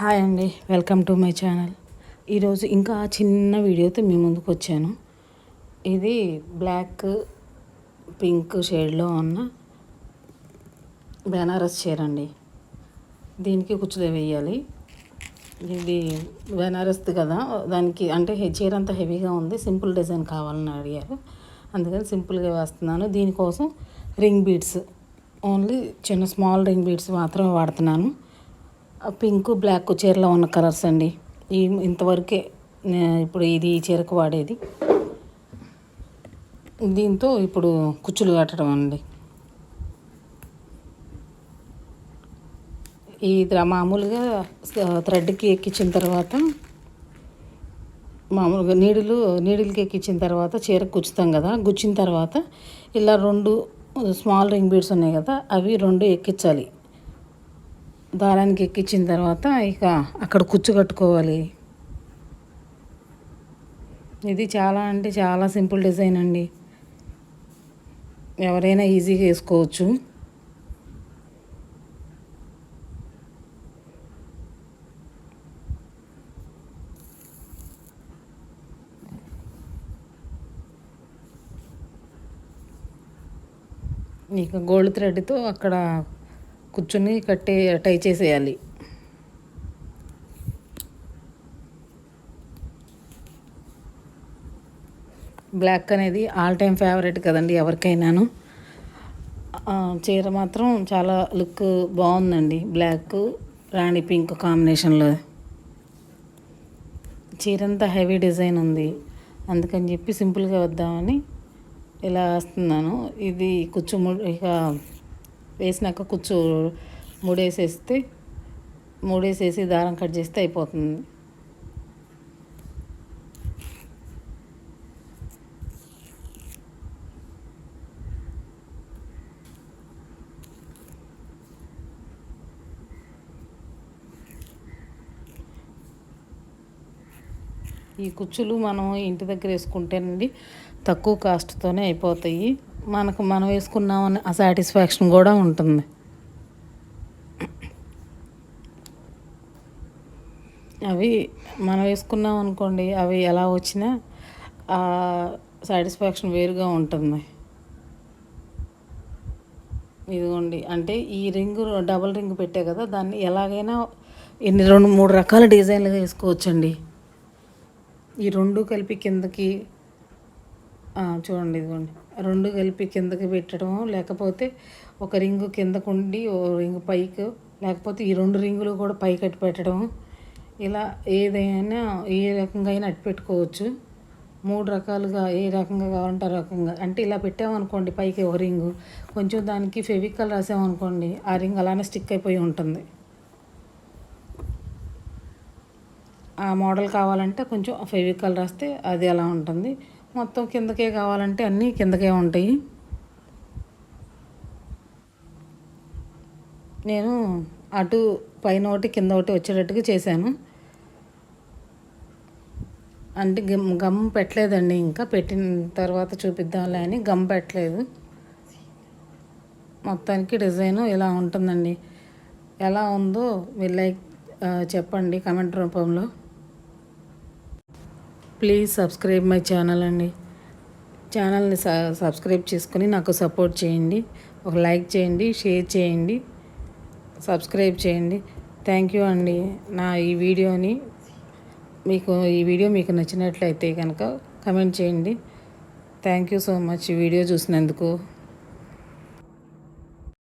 Hi అండి, welcome to my channel. ఈరోజు ఇంకా చిన్న వీడియోతో మీ ముందుకు వచ్చాను. ఇది బ్లాక్ పింక్ షేడ్లో ఉన్న బెనారస్ చీర అండి. దీనికి కుచ్చులు వేయాలి. ఇది బెనారస్ది కదా, దానికి అంటే చీర అంతా హెవీగా ఉంది, సింపుల్ డిజైన్ కావాలని అడిగారు, అందుకని సింపుల్గా వేస్తున్నాను. దీనికోసం రింగ్ బీడ్స్, ఓన్లీ చిన్న స్మాల్ రింగ్ బీడ్స్ మాత్రమే వాడుతున్నాను. పింక్ బ్లాక్ చీరలో ఉన్న కలర్స్ అండి. ఇంతవరకే ఇప్పుడు ఇది ఈ చీరకు వాడేది. దీంతో ఇప్పుడు కుచ్చులు కట్టడం అండి. ఈ మామూలుగా థ్రెడ్కి ఎక్కించిన తర్వాత, మామూలుగా నీడిల్కి ఎక్కించిన తర్వాత చీరకు గుచ్చుతాం కదా, గుచ్చిన తర్వాత ఇలా 2 స్మాల్ రింగ్ బీడ్స్ ఉన్నాయి కదా, అవి 2 ఎక్కించాలి. దారానికి ఎక్కించిన తర్వాత ఇక అక్కడ కుచ్చు కట్టుకోవాలి. ఇది చాలా అంటే చాలా సింపుల్ డిజైన్ అండి, ఎవరైనా ఈజీగా వేసుకోవచ్చు. ఇక గోల్డ్ థ్రెడ్తో అక్కడ కూర్చుని టై చేసేయాలి. బ్లాక్ అనేది ఆల్ టైమ్ ఫేవరెట్ కదండి ఎవరికైనాను. చీర మాత్రం చాలా లుక్ బాగుందండి, బ్లాక్ రాణి పింక్ కాంబినేషన్లో. చీర అంతా హెవీ డిజైన్ ఉంది, అందుకని చెప్పి సింపుల్గా వద్దామని ఇలా వేస్తున్నాను. ఇది కుచ్చు ఇక వేసినాక కుచ్చు మూడేసేసి దారం కట్ చేస్తే అయిపోతుంది. ఈ కుచ్చులు మనం ఇంటి దగ్గర వేసుకుంటేనండి తక్కువ కాస్ట్తోనే అయిపోతాయి. మనం వేసుకున్నామని ఆ సాటిస్ఫాక్షన్ కూడా ఉంటుంది. అవి మనం వేసుకున్నాం అనుకోండి, అవి ఎలా వచ్చినా సాటిస్ఫాక్షన్ వేరుగా ఉంటుంది. ఇదిగోండి, అంటే ఈ రింగు డబల్ రింగ్ పెట్టే కదా, దాన్ని ఎలాగైనా 2-3 రకాల డిజైన్లుగా వేసుకోవచ్చండి. ఈ 2 కలిపి కిందకి చూడండి, ఇదిగోండి 2 కలిపి కిందకి పెట్టడం, లేకపోతే ఒక రింగు కిందకుండి ఓ రింగు పైకి, లేకపోతే ఈ 2 రింగులు కూడా పైకి అట్టి పెట్టడం, ఇలా ఏదైనా ఏ రకంగా అయినా అట్టి పెట్టుకోవచ్చు. 3 రకాలుగా ఏ రకంగా కావాలంటే ఆ రకంగా. అంటే ఇలా పెట్టామనుకోండి, పైకి ఒక రింగు, కొంచెం దానికి ఫెవికాల్ రాసామనుకోండి, ఆ రింగ్ అలానే స్టిక్ అయిపోయి ఉంటుంది. ఆ మోడల్ కావాలంటే కొంచెం ఫెవికాల్ రాస్తే అది అలా ఉంటుంది. మొత్తం కిందకే కావాలంటే అన్నీ కిందకే ఉంటాయి. నేను అటు పైన ఒకటి కింద ఒకటి వచ్చేటట్టుగా చేశాను. అంటే గమ్ పెట్టలేదండి, ఇంకా పెట్టిన తర్వాత చూపిద్దాంలే అని గమ్ పెట్టలేదు. మొత్తానికి డిజైను ఇలా ఉంటుందండి. ఎలా ఉందో మీరు చెప్పండి కామెంట్ రూపంలో. ప్లీజ్ సబ్స్క్రైబ్ మై ఛానల్ అండి. ఛానల్ని సబ్స్క్రైబ్ చేసుకొని నాకు సపోర్ట్ చేయండి. ఒక లైక్ చేయండి, షేర్ చేయండి, సబ్స్క్రైబ్ చేయండి. థ్యాంక్ యూ అండి. ఈ వీడియో మీకు నచ్చినట్లయితే కనుక కమెంట్ చేయండి. థ్యాంక్ యూ సో మచ్ ఈ వీడియో చూసినందుకు.